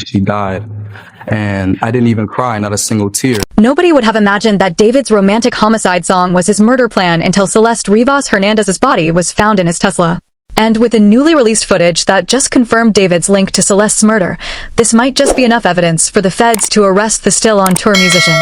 She died. And I didn't even cry, not a single tear. Nobody would have imagined that David's romantic homicide song was his murder plan until Celeste Rivas Hernandez's body was found in his Tesla. And with the newly released footage that just confirmed David's link to Celeste's murder, this might just be enough evidence for the feds to arrest the still-on-tour musician.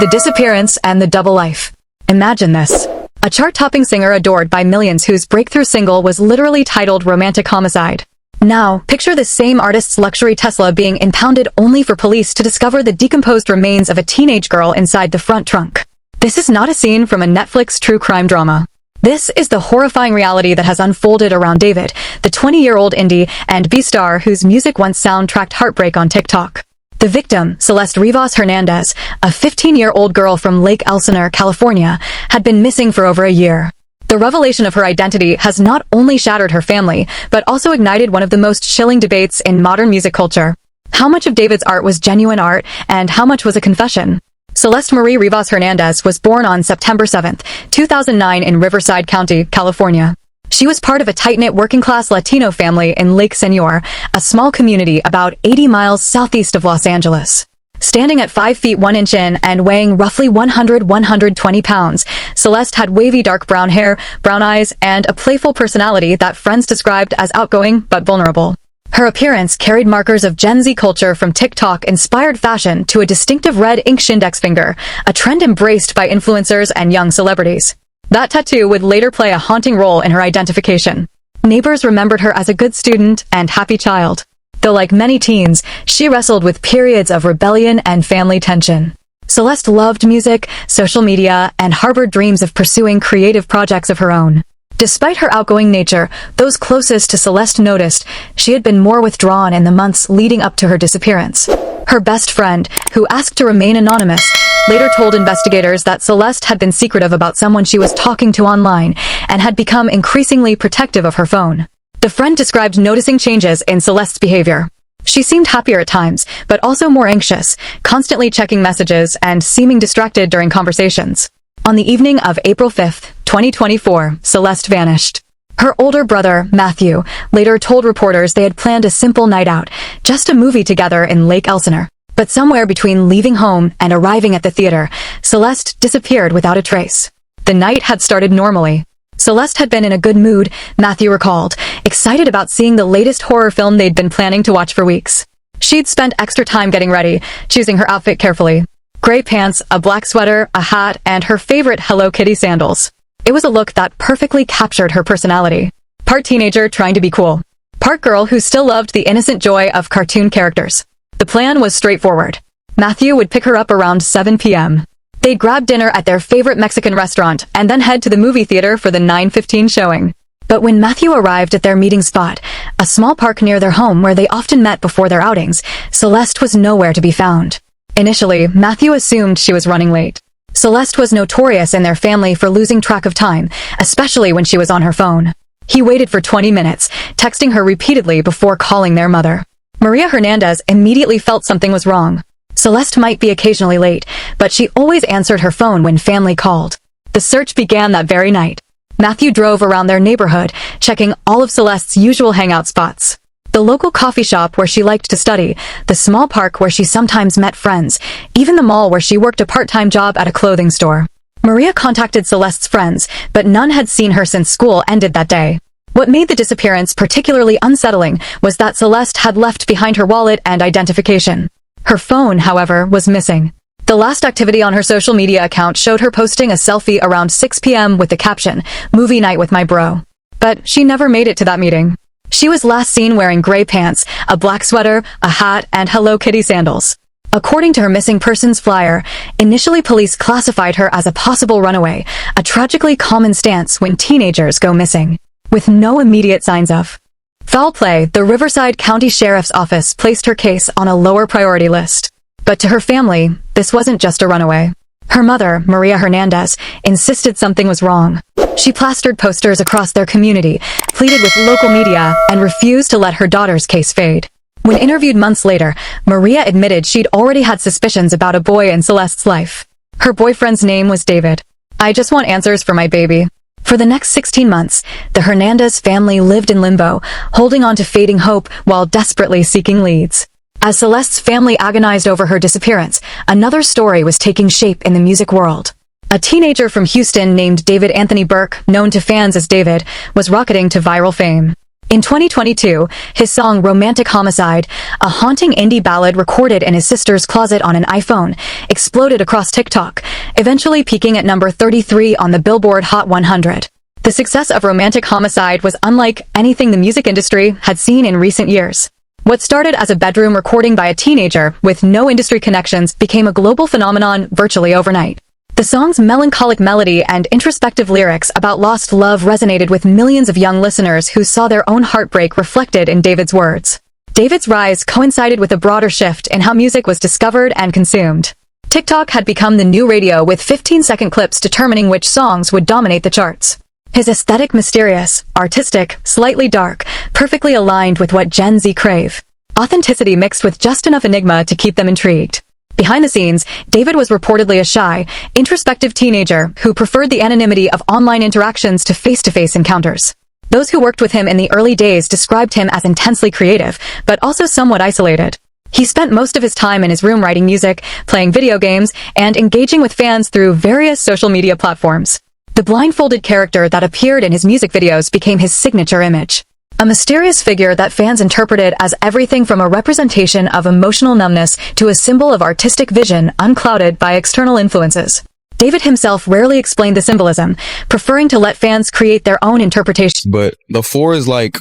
The disappearance and the double life. Imagine this. A chart-topping singer adored by millions whose breakthrough single was literally titled Romantic Homicide. Now, picture this same artist's luxury Tesla being impounded only for police to discover the decomposed remains of a teenage girl inside the front trunk. This is not a scene from a Netflix true crime drama. This is the horrifying reality that has unfolded around David, the 20-year-old indie and B-star whose music once soundtracked heartbreak on TikTok. The victim, Celeste Rivas Hernandez, a 15-year-old girl from Lake Elsinore, California, had been missing for over a year. The revelation of her identity has not only shattered her family, but also ignited one of the most chilling debates in modern music culture. How much of David's art was genuine art, and how much was a confession? Celeste Marie Rivas Hernandez was born on September 7, 2009 in Riverside County, California. She was part of a tight-knit working-class Latino family in Lake Senor, a small community about 80 miles southeast of Los Angeles. Standing at 5 feet 1 inch in and weighing roughly 120 pounds, Celeste had wavy dark brown hair, brown eyes, and a playful personality that friends described as outgoing but vulnerable. Her appearance carried markers of Gen Z culture from TikTok-inspired fashion to a distinctive red ink index finger, a trend embraced by influencers and young celebrities. That tattoo would later play a haunting role in her identification. Neighbors remembered her as a good student and happy child. Though like many teens, she wrestled with periods of rebellion and family tension. Celeste loved music, social media, and harbored dreams of pursuing creative projects of her own. Despite her outgoing nature, those closest to Celeste noticed she had been more withdrawn in the months leading up to her disappearance. Her best friend, who asked to remain anonymous, later told investigators that Celeste had been secretive about someone she was talking to online and had become increasingly protective of her phone. The friend described noticing changes in Celeste's behavior. She seemed happier at times, but also more anxious, constantly checking messages and seeming distracted during conversations. On the evening of April 5, 2024, Celeste vanished. Her older brother, Matthew, later told reporters they had planned a simple night out, just a movie together in Lake Elsinore. But somewhere between leaving home and arriving at the theater, Celeste disappeared without a trace. The night had started normally. Celeste had been in a good mood, Matthew recalled, excited about seeing the latest horror film they'd been planning to watch for weeks. She'd spent extra time getting ready, choosing her outfit carefully. Gray pants, a black sweater, a hat, and her favorite Hello Kitty sandals. It was a look that perfectly captured her personality. Part teenager trying to be cool. Part girl who still loved the innocent joy of cartoon characters. The plan was straightforward. Matthew would pick her up around 7 p.m. They'd grab dinner at their favorite Mexican restaurant and then head to the movie theater for the 9:15 showing. But when Matthew arrived at their meeting spot, a small park near their home where they often met before their outings, Celeste was nowhere to be found. Initially, Matthew assumed she was running late. Celeste was notorious in their family for losing track of time, especially when she was on her phone. He waited for 20 minutes, texting her repeatedly before calling their mother. Maria Hernandez immediately felt something was wrong. Celeste might be occasionally late, but she always answered her phone when family called. The search began that very night. Matthew drove around their neighborhood, checking all of Celeste's usual hangout spots. The local coffee shop where she liked to study, the small park where she sometimes met friends, even the mall where she worked a part-time job at a clothing store. Maria contacted Celeste's friends, but none had seen her since school ended that day. What made the disappearance particularly unsettling was that Celeste had left behind her wallet and identification. Her phone, however, was missing. The last activity on her social media account showed her posting a selfie around 6 p.m. with the caption, "Movie night with my bro." But she never made it to that meeting. She was last seen wearing gray pants, a black sweater, a hat, and Hello Kitty sandals. According to her missing persons flyer, initially police classified her as a possible runaway, a tragically common stance when teenagers go missing. With no immediate signs of foul play, the Riverside County Sheriff's Office placed her case on a lower priority list. But to her family, this wasn't just a runaway. Her mother, Maria Hernandez, insisted something was wrong. She plastered posters across their community, pleaded with local media, and refused to let her daughter's case fade. When interviewed months later, Maria admitted she'd already had suspicions about a boy in Celeste's life. Her boyfriend's name was David. "I just want answers for my baby." For the next 16 months, the Hernandez family lived in limbo, holding on to fading hope while desperately seeking leads. As Celeste's family agonized over her disappearance, another story was taking shape in the music world. A teenager from Houston named David Anthony Burke, known to fans as David, was rocketing to viral fame. In 2022, his song Romantic Homicide, a haunting indie ballad recorded in his sister's closet on an iPhone, exploded across TikTok, eventually peaking at number 33 on the Billboard Hot 100. The success of Romantic Homicide was unlike anything the music industry had seen in recent years. What started as a bedroom recording by a teenager with no industry connections became a global phenomenon virtually overnight. The song's melancholic melody and introspective lyrics about lost love resonated with millions of young listeners who saw their own heartbreak reflected in David's words. David's rise coincided with a broader shift in how music was discovered and consumed. TikTok had become the new radio, with 15-second clips determining which songs would dominate the charts. His aesthetic mysterious, artistic, slightly dark, perfectly aligned with what Gen Z crave. Authenticity mixed with just enough enigma to keep them intrigued. Behind the scenes, David was reportedly a shy, introspective teenager who preferred the anonymity of online interactions to face-to-face encounters. Those who worked with him in the early days described him as intensely creative, but also somewhat isolated. He spent most of his time in his room writing music, playing video games, and engaging with fans through various social media platforms. The blindfolded character that appeared in his music videos became his signature image. A mysterious figure that fans interpreted as everything from a representation of emotional numbness to a symbol of artistic vision unclouded by external influences. David himself rarely explained the symbolism, preferring to let fans create their own interpretation. But the 4 is like,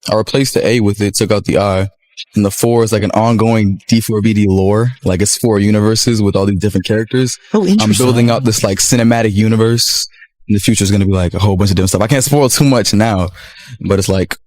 I replaced the A with it, took out the I. And the 4 is like an ongoing D4vd lore. Like it's 4 universes with all these different characters. Oh, interesting. I'm building up this like cinematic universe. In the future is going to be like a whole bunch of different stuff. I can't spoil too much now, but it's like,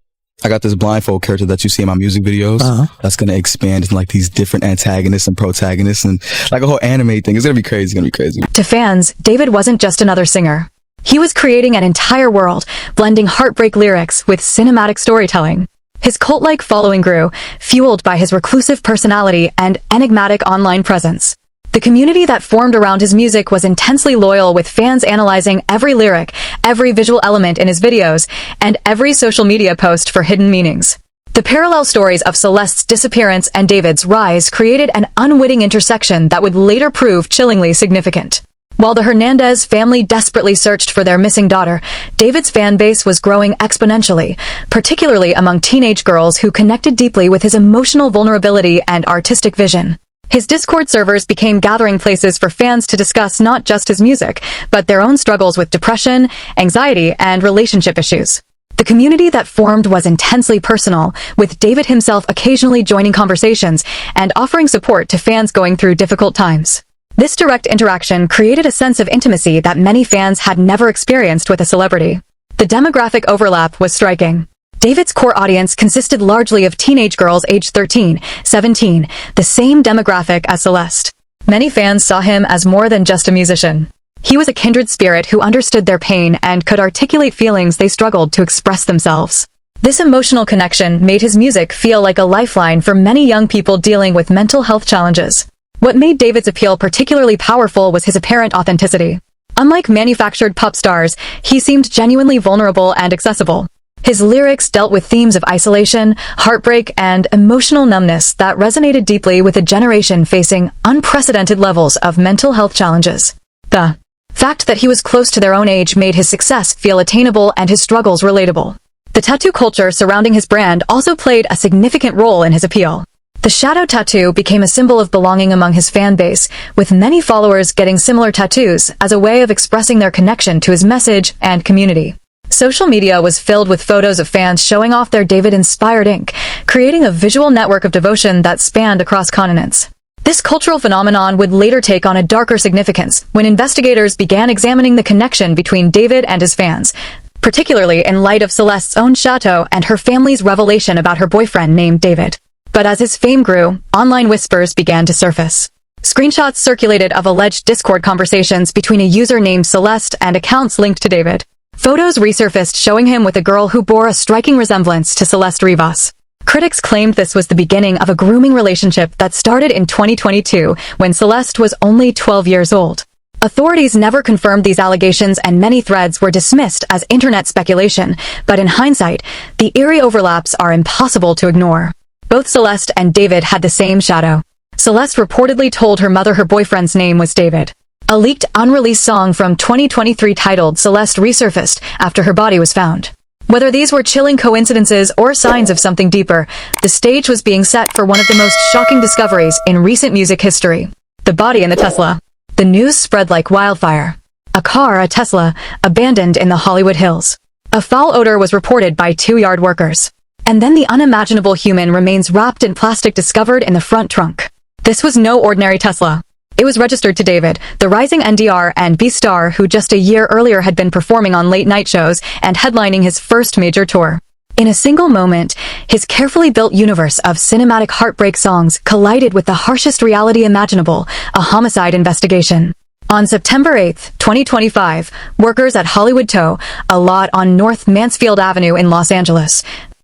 I got this blindfold character that you see in my music videos that's going to expand into like these different antagonists and protagonists and like a whole anime thing. It's going to be crazy. It's going to be crazy. To fans, David wasn't just another singer. He was creating an entire world, blending heartbreak lyrics with cinematic storytelling. His cult-like following grew, fueled by his reclusive personality and enigmatic online presence. The community that formed around his music was intensely loyal, with fans analyzing every lyric, every visual element in his videos, and every social media post for hidden meanings. The parallel stories of Celeste's disappearance and David's rise created an unwitting intersection that would later prove chillingly significant. While the Hernandez family desperately searched for their missing daughter, David's fan base was growing exponentially, particularly among teenage girls who connected deeply with his emotional vulnerability and artistic vision. His Discord servers became gathering places for fans to discuss not just his music, but their own struggles with depression, anxiety, and relationship issues. The community that formed was intensely personal, with David himself occasionally joining conversations and offering support to fans going through difficult times. This direct interaction created a sense of intimacy that many fans had never experienced with a celebrity. The demographic overlap was striking. David's core audience consisted largely of teenage girls aged 13, 17, the same demographic as Celeste. Many fans saw him as more than just a musician. He was a kindred spirit who understood their pain and could articulate feelings they struggled to express themselves. This emotional connection made his music feel like a lifeline for many young people dealing with mental health challenges. What made David's appeal particularly powerful was his apparent authenticity. Unlike manufactured pop stars, he seemed genuinely vulnerable and accessible. His lyrics dealt with themes of isolation, heartbreak, and emotional numbness that resonated deeply with a generation facing unprecedented levels of mental health challenges. The fact that he was close to their own age made his success feel attainable and his struggles relatable. The tattoo culture surrounding his brand also played a significant role in his appeal. The shadow tattoo became a symbol of belonging among his fan base, with many followers getting similar tattoos as a way of expressing their connection to his message and community. Social media was filled with photos of fans showing off their David-inspired ink, creating a visual network of devotion that spanned across continents. This cultural phenomenon would later take on a darker significance when investigators began examining the connection between David and his fans, particularly in light of Celeste's own chateau and her family's revelation about her boyfriend named David. But as his fame grew, online whispers began to surface. Screenshots circulated of alleged Discord conversations between a user named Celeste and accounts linked to David. Photos resurfaced showing him with a girl who bore a striking resemblance to Celeste Rivas. Critics claimed this was the beginning of a grooming relationship that started in 2022 when Celeste was only 12 years old. Authorities never confirmed these allegations, and many threads were dismissed as internet speculation, but in hindsight, the eerie overlaps are impossible to ignore. Both Celeste and David had the same shadow. Celeste reportedly told her mother her boyfriend's name was David. A leaked, unreleased song from 2023 titled Celeste resurfaced after her body was found. Whether these were chilling coincidences or signs of something deeper, the stage was being set for one of the most shocking discoveries in recent music history. The body in the Tesla. The news spread like wildfire. A car, a Tesla, abandoned in the Hollywood Hills. A foul odor was reported by 2 yard workers. And then the unimaginable human remains wrapped in plastic discovered in the front trunk. This was no ordinary Tesla. It was registered to David, the rising NDR and B star who just a year earlier had been performing on late-night shows and headlining his first major tour. In a single moment, his carefully built universe of cinematic heartbreak songs collided with the harshest reality imaginable, a homicide investigation. On September 8, 2025, workers at Hollywood Tow, a lot on North Mansfield Avenue in Los Angeles,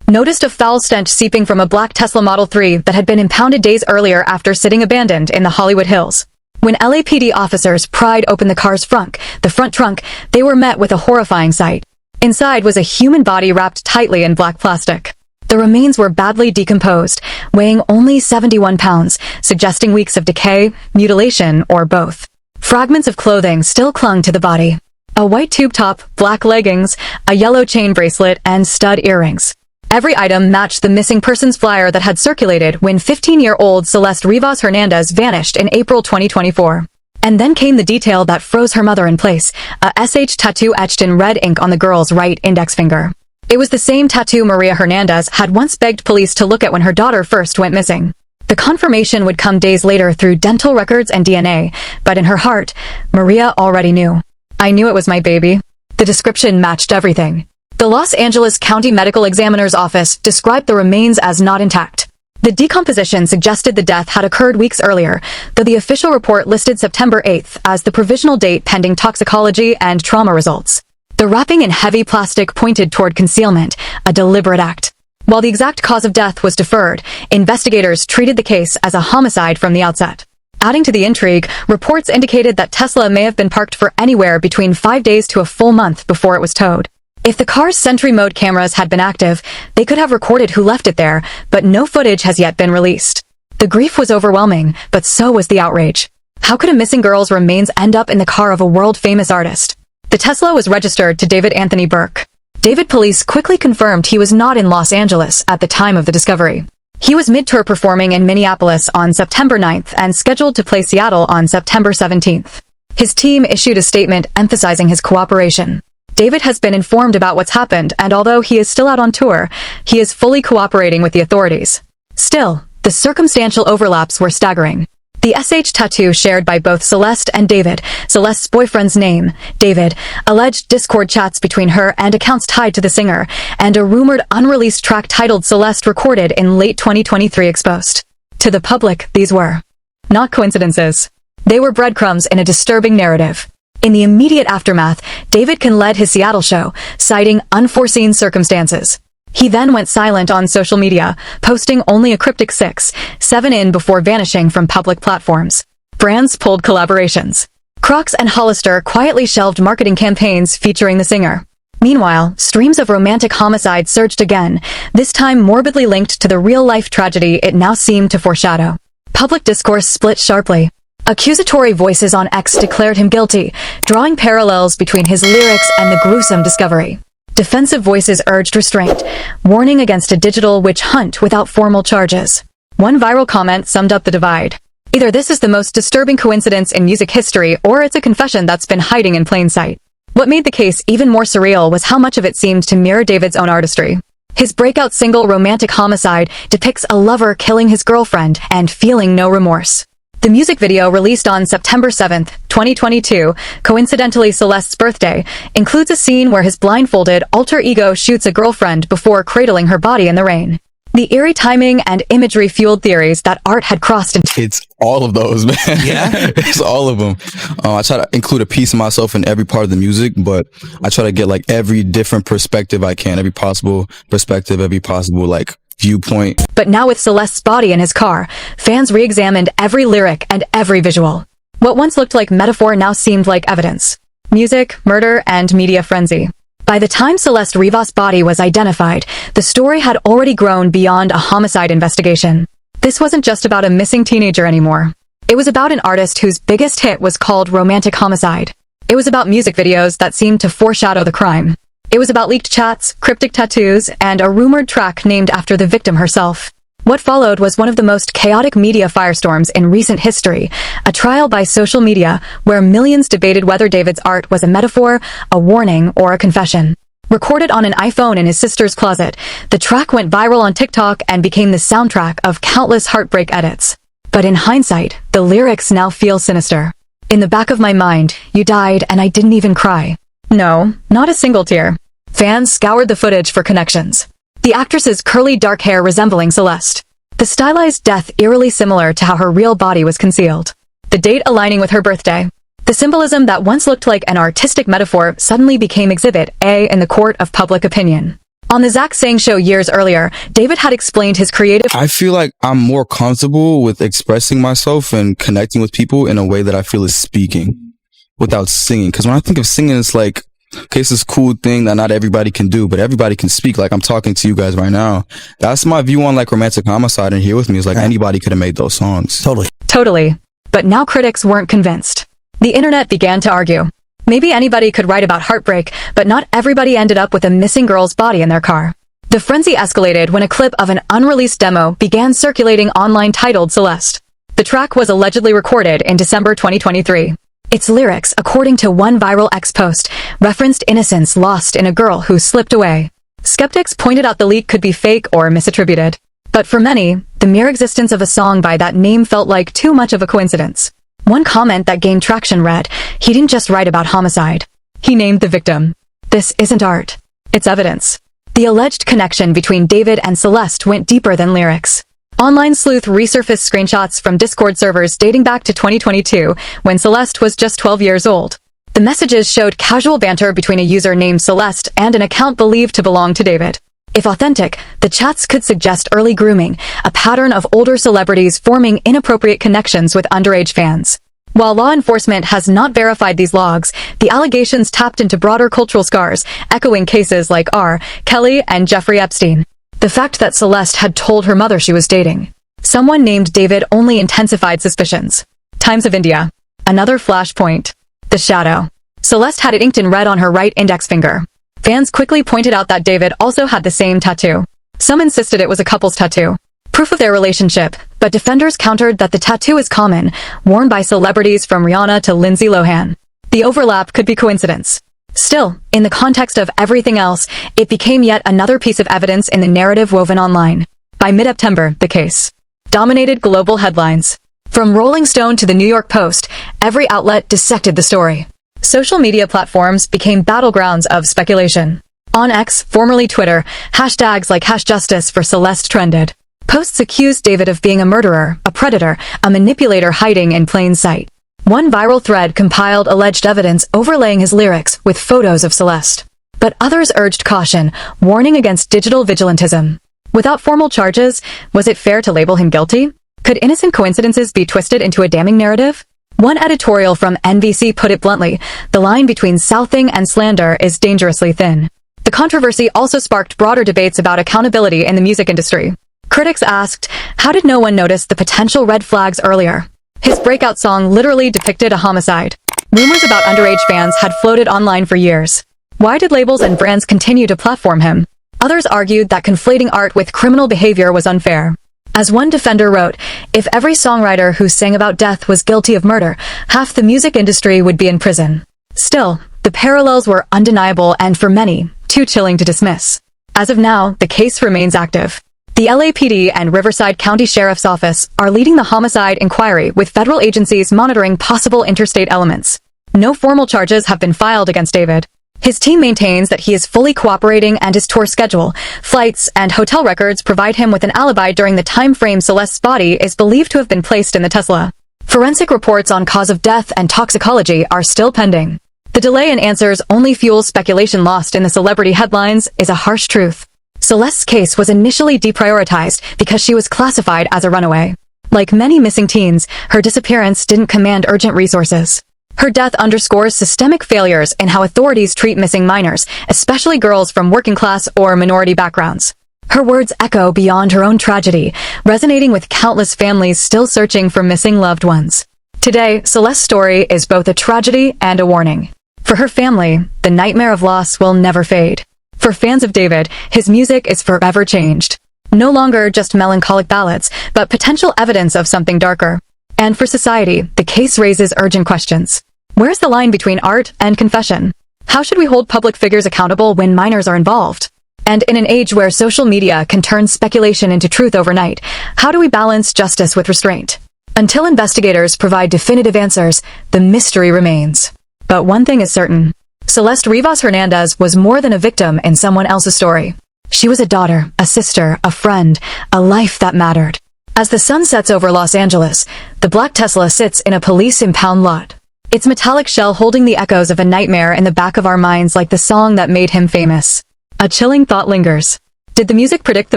noticed a foul stench seeping from a black Tesla Model 3 that had been impounded days earlier after sitting abandoned in the Hollywood Hills. When LAPD officers pried open the car's the front trunk, they were met with a horrifying sight. Inside was a human body wrapped tightly in black plastic. The remains were badly decomposed, weighing only 71 pounds, suggesting weeks of decay, mutilation, or both. Fragments of clothing still clung to the body. A white tube top, black leggings, a yellow chain bracelet, and stud earrings. Every item matched the missing persons flyer that had circulated when 15-year-old Celeste Rivas Hernandez vanished in April 2024. And then came the detail that froze her mother in place, a SH tattoo etched in red ink on the girl's right index finger. It was the same tattoo Maria Hernandez had once begged police to look at when her daughter first went missing. The confirmation would come days later through dental records and DNA, but in her heart, Maria already knew. "I knew it was my baby." The description matched everything. The Los Angeles County Medical Examiner's Office described the remains as not intact. The decomposition suggested the death had occurred weeks earlier, though the official report listed September 8th as the provisional date pending toxicology and trauma results. The wrapping in heavy plastic pointed toward concealment, a deliberate act. While the exact cause of death was deferred, investigators treated the case as a homicide from the outset. Adding to the intrigue, reports indicated that Tesla may have been parked for anywhere between 5 days to a full month before it was towed. If the car's Sentry Mode cameras had been active, they could have recorded who left it there, but no footage has yet been released. The grief was overwhelming, but so was the outrage. How could a missing girl's remains end up in the car of a world-famous artist? The Tesla was registered to David Anthony Burke. David police quickly confirmed he was not in Los Angeles at the time of the discovery. He was mid-tour performing in Minneapolis on September 9th and scheduled to play Seattle on September 17th. His team issued a statement emphasizing his cooperation. David has been informed about what's happened, and although he is still out on tour, he is fully cooperating with the authorities. Still, the circumstantial overlaps were staggering. The SH tattoo shared by both Celeste and David, Celeste's boyfriend's name, David, alleged Discord chats between her and accounts tied to the singer, and a rumored unreleased track titled Celeste recorded in late 2023 exposed. To the public, these were not coincidences. They were breadcrumbs in a disturbing narrative. In the immediate aftermath, David led his Seattle show, citing unforeseen circumstances. He then went silent on social media, posting only a cryptic 6-7 in before vanishing from public platforms. Brands pulled collaborations. Crocs and Hollister quietly shelved marketing campaigns featuring the singer. Meanwhile, streams of romantic homicide surged again, this time morbidly linked to the real-life tragedy it now seemed to foreshadow. Public discourse split sharply. Accusatory voices on X declared him guilty, drawing parallels between his lyrics and the gruesome discovery. Defensive voices urged restraint, warning against a digital witch hunt without formal charges. One viral comment summed up the divide. Either this is the most disturbing coincidence in music history, or it's a confession that's been hiding in plain sight. What made the case even more surreal was how much of it seemed to mirror David's own artistry. His breakout single Romantic Homicide depicts a lover killing his girlfriend and feeling no remorse. The music video, released on September 7, 2022, coincidentally Celeste's birthday, includes a scene where his blindfolded alter ego shoots a girlfriend before cradling her body in the rain. The eerie timing and imagery fueled theories that art had crossed into... It's all of those, man. Yeah? It's all of them. I try to include a piece of myself in every part of the music, but I try to get like every different perspective I can, every possible perspective, every possible like viewpoint. But now with Celeste's body in his car, fans re-examined every lyric and every visual. What once looked like metaphor now seemed like evidence. Music, murder, and media frenzy. By the time Celeste Rivas' body was identified, the story had already grown beyond a homicide investigation. This wasn't just about a missing teenager anymore. It was about an artist whose biggest hit was called Romantic Homicide. It was about music videos that seemed to foreshadow the crime. It was about leaked chats, cryptic tattoos, and a rumored track named after the victim herself. What followed was one of the most chaotic media firestorms in recent history, a trial by social media where millions debated whether David's art was a metaphor, a warning, or a confession. Recorded on an iPhone in his sister's closet, the track went viral on TikTok and became the soundtrack of countless heartbreak edits. But in hindsight, the lyrics now feel sinister. In the back of my mind, you died and I didn't even cry. No, not a single tear. Fans scoured the footage for connections. The actress's curly dark hair resembling Celeste. The stylized death eerily similar to how her real body was concealed. The date aligning with her birthday. The symbolism that once looked like an artistic metaphor suddenly became Exhibit A in the court of public opinion. On the Zach Sang show years earlier, David had explained his creative— I feel like I'm more comfortable with expressing myself and connecting with people in a way that I feel is speaking without singing. Because when I think of singing, it's like, okay, it's this cool thing that not everybody can do, but everybody can speak. Like I'm talking to you guys right now. That's my view on like Romantic Homicide, and Here With Me is like anybody could have made those songs. Totally. But now critics weren't convinced. The internet began to argue. Maybe anybody could write about heartbreak, but not everybody ended up with a missing girl's body in their car. The frenzy escalated when a clip of an unreleased demo began circulating online titled Celeste. The track was allegedly recorded in December 2023. Its lyrics, according to one viral X post, referenced innocence lost in a girl who slipped away. Skeptics pointed out the leak could be fake or misattributed. But for many, the mere existence of a song by that name felt like too much of a coincidence. One comment that gained traction read, "He didn't just write about homicide. He named the victim. This isn't art. It's evidence." The alleged connection between David and Celeste went deeper than lyrics. Online sleuth resurfaced screenshots from Discord servers dating back to 2022, when Celeste was just 12 years old. The messages showed casual banter between a user named Celeste and an account believed to belong to David. If authentic, the chats could suggest early grooming, a pattern of older celebrities forming inappropriate connections with underage fans. While law enforcement has not verified these logs, the allegations tapped into broader cultural scars, echoing cases like R. Kelly and Jeffrey Epstein. The fact that Celeste had told her mother she was dating someone named David only intensified suspicions. Times of India. Another flashpoint. The shadow. Celeste had it inked in red on her right index finger. Fans quickly pointed out that David also had the same tattoo. Some insisted it was a couple's tattoo, proof of their relationship, but defenders countered that the tattoo is common, worn by celebrities from Rihanna to Lindsay Lohan. The overlap could be coincidence. Still, in the context of everything else, it became yet another piece of evidence in the narrative woven online. By mid-September, the case dominated global headlines. From Rolling Stone to the New York Post, every outlet dissected the story. Social media platforms became battlegrounds of speculation. On X, formerly Twitter, hashtags like #justice for Celeste trended. Posts accused David of being a murderer, a predator, a manipulator hiding in plain sight. One viral thread compiled alleged evidence overlaying his lyrics with photos of Celeste. But others urged caution, warning against digital vigilantism. Without formal charges, was it fair to label him guilty? Could innocent coincidences be twisted into a damning narrative? One editorial from NBC put it bluntly, the line between southing and slander is dangerously thin. The controversy also sparked broader debates about accountability in the music industry. Critics asked, how did no one notice the potential red flags earlier? His breakout song literally depicted a homicide. Rumors about underage fans had floated online for years. Why did labels and brands continue to platform him? Others argued that conflating art with criminal behavior was unfair. As one defender wrote, if every songwriter who sang about death was guilty of murder, half the music industry would be in prison. Still, the parallels were undeniable and for many, too chilling to dismiss. As of now, the case remains active. The LAPD and Riverside County Sheriff's Office are leading the homicide inquiry with federal agencies monitoring possible interstate elements. No formal charges have been filed against David. His team maintains that he is fully cooperating and his tour schedule, flights, and hotel records provide him with an alibi during the time frame Celeste's body is believed to have been placed in the Tesla. Forensic reports on cause of death and toxicology are still pending. The delay in answers only fuels speculation lost in the celebrity headlines is a harsh truth. Celeste's case was initially deprioritized because she was classified as a runaway. Like many missing teens, her disappearance didn't command urgent resources. Her death underscores systemic failures in how authorities treat missing minors, especially girls from working class or minority backgrounds. Her words echo beyond her own tragedy, resonating with countless families still searching for missing loved ones. Today, Celeste's story is both a tragedy and a warning. For her family, the nightmare of loss will never fade. For fans of David, his music is forever changed. No longer just melancholic ballads, but potential evidence of something darker. And for society, the case raises urgent questions. Where's the line between art and confession? How should we hold public figures accountable when minors are involved? And in an age where social media can turn speculation into truth overnight, how do we balance justice with restraint? Until investigators provide definitive answers, the mystery remains. But one thing is certain. Celeste Rivas Hernandez was more than a victim in someone else's story. She was a daughter, a sister, a friend, a life that mattered. As the sun sets over Los Angeles, the black Tesla sits in a police impound lot. Its metallic shell holding the echoes of a nightmare in the back of our minds like the song that made him famous. A chilling thought lingers. Did the music predict the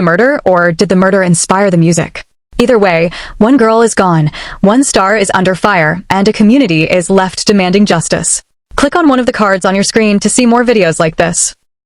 murder, or did the murder inspire the music? Either way, one girl is gone, one star is under fire, and a community is left demanding justice. Click on one of the cards on your screen to see more videos like this.